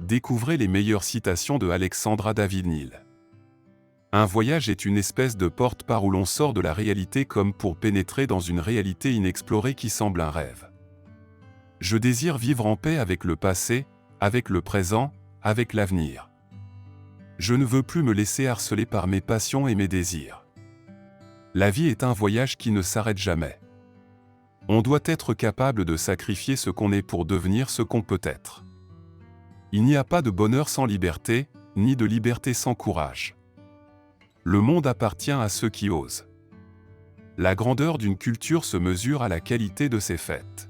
Découvrez les meilleures citations de Alexandra David-Néel. Un voyage est une espèce de porte par où l'on sort de la réalité comme pour pénétrer dans une réalité inexplorée qui semble un rêve. Je désire vivre en paix avec le passé, avec le présent, avec l'avenir. Je ne veux plus me laisser harceler par mes passions et mes désirs. La vie est un voyage qui ne s'arrête jamais. On doit être capable de sacrifier ce qu'on est pour devenir ce qu'on peut être. Il n'y a pas de bonheur sans liberté, ni de liberté sans courage. Le monde appartient à ceux qui osent. La grandeur d'une culture se mesure à la qualité de ses fêtes.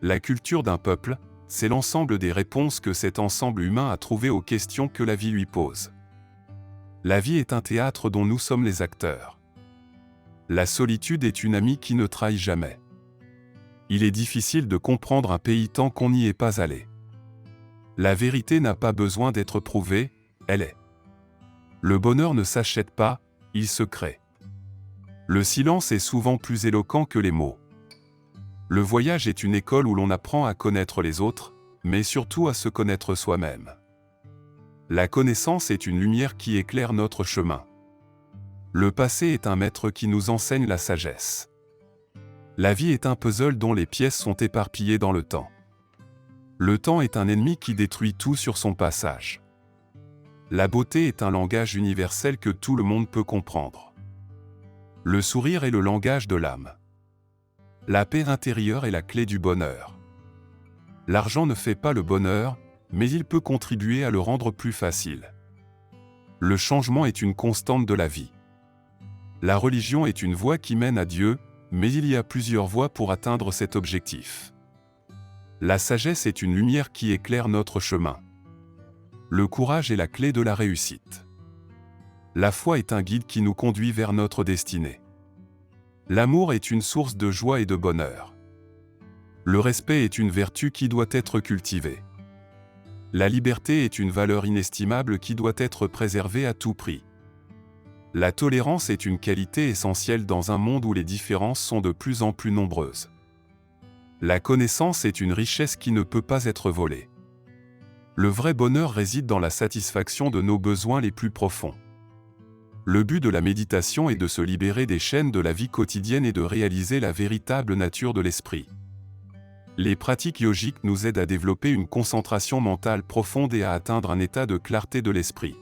La culture d'un peuple, c'est l'ensemble des réponses que cet ensemble humain a trouvées aux questions que la vie lui pose. La vie est un théâtre dont nous sommes les acteurs. La solitude est une amie qui ne trahit jamais. Il est difficile de comprendre un pays tant qu'on n'y est pas allé. La vérité n'a pas besoin d'être prouvée, elle est. Le bonheur ne s'achète pas, il se crée. Le silence est souvent plus éloquent que les mots. Le voyage est une école où l'on apprend à connaître les autres, mais surtout à se connaître soi-même. La connaissance est une lumière qui éclaire notre chemin. Le passé est un maître qui nous enseigne la sagesse. La vie est un puzzle dont les pièces sont éparpillées dans le temps. Le temps est un ennemi qui détruit tout sur son passage. La beauté est un langage universel que tout le monde peut comprendre. Le sourire est le langage de l'âme. La paix intérieure est la clé du bonheur. L'argent ne fait pas le bonheur, mais il peut contribuer à le rendre plus facile. Le changement est une constante de la vie. La religion est une voie qui mène à Dieu, mais il y a plusieurs voies pour atteindre cet objectif. La sagesse est une lumière qui éclaire notre chemin. Le courage est la clé de la réussite. La foi est un guide qui nous conduit vers notre destinée. L'amour est une source de joie et de bonheur. Le respect est une vertu qui doit être cultivée. La liberté est une valeur inestimable qui doit être préservée à tout prix. La tolérance est une qualité essentielle dans un monde où les différences sont de plus en plus nombreuses. La connaissance est une richesse qui ne peut pas être volée. Le vrai bonheur réside dans la satisfaction de nos besoins les plus profonds. Le but de la méditation est de se libérer des chaînes de la vie quotidienne et de réaliser la véritable nature de l'esprit. Les pratiques yogiques nous aident à développer une concentration mentale profonde et à atteindre un état de clarté de l'esprit.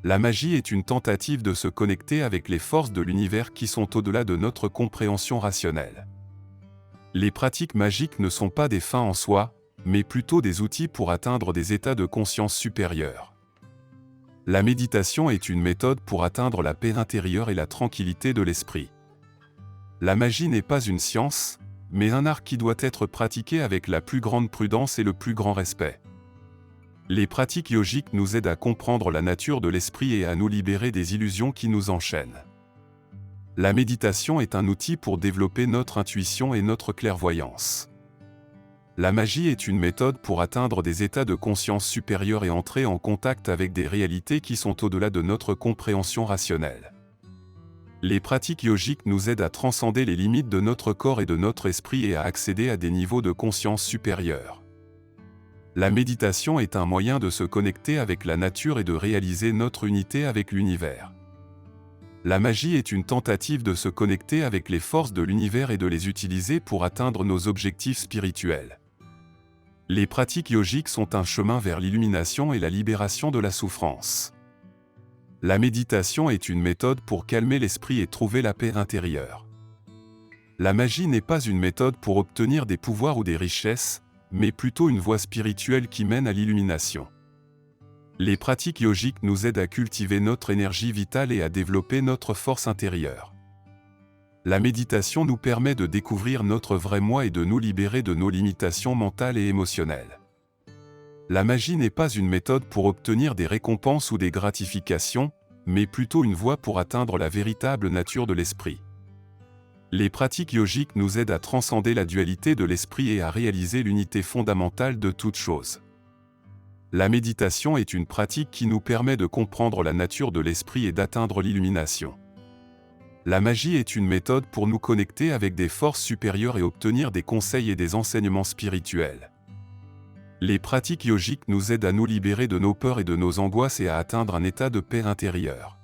La magie est une tentative de se connecter avec les forces de l'univers qui sont au-delà de notre compréhension rationnelle. Les pratiques magiques ne sont pas des fins en soi, mais plutôt des outils pour atteindre des états de conscience supérieurs. La méditation est une méthode pour atteindre la paix intérieure et la tranquillité de l'esprit. La magie n'est pas une science, mais un art qui doit être pratiqué avec la plus grande prudence et le plus grand respect. Les pratiques yogiques nous aident à comprendre la nature de l'esprit et à nous libérer des illusions qui nous enchaînent. La méditation est un outil pour développer notre intuition et notre clairvoyance. La magie est une méthode pour atteindre des états de conscience supérieurs et entrer en contact avec des réalités qui sont au-delà de notre compréhension rationnelle. Les pratiques yogiques nous aident à transcender les limites de notre corps et de notre esprit et à accéder à des niveaux de conscience supérieurs. La méditation est un moyen de se connecter avec la nature et de réaliser notre unité avec l'univers. La magie est une tentative de se connecter avec les forces de l'univers et de les utiliser pour atteindre nos objectifs spirituels. Les pratiques yogiques sont un chemin vers l'illumination et la libération de la souffrance. La méditation est une méthode pour calmer l'esprit et trouver la paix intérieure. La magie n'est pas une méthode pour obtenir des pouvoirs ou des richesses, mais plutôt une voie spirituelle qui mène à l'illumination. Les pratiques yogiques nous aident à cultiver notre énergie vitale et à développer notre force intérieure. La méditation nous permet de découvrir notre vrai moi et de nous libérer de nos limitations mentales et émotionnelles. La magie n'est pas une méthode pour obtenir des récompenses ou des gratifications, mais plutôt une voie pour atteindre la véritable nature de l'esprit. Les pratiques yogiques nous aident à transcender la dualité de l'esprit et à réaliser l'unité fondamentale de toute chose. La méditation est une pratique qui nous permet de comprendre la nature de l'esprit et d'atteindre l'illumination. La magie est une méthode pour nous connecter avec des forces supérieures et obtenir des conseils et des enseignements spirituels. Les pratiques yogiques nous aident à nous libérer de nos peurs et de nos angoisses et à atteindre un état de paix intérieure.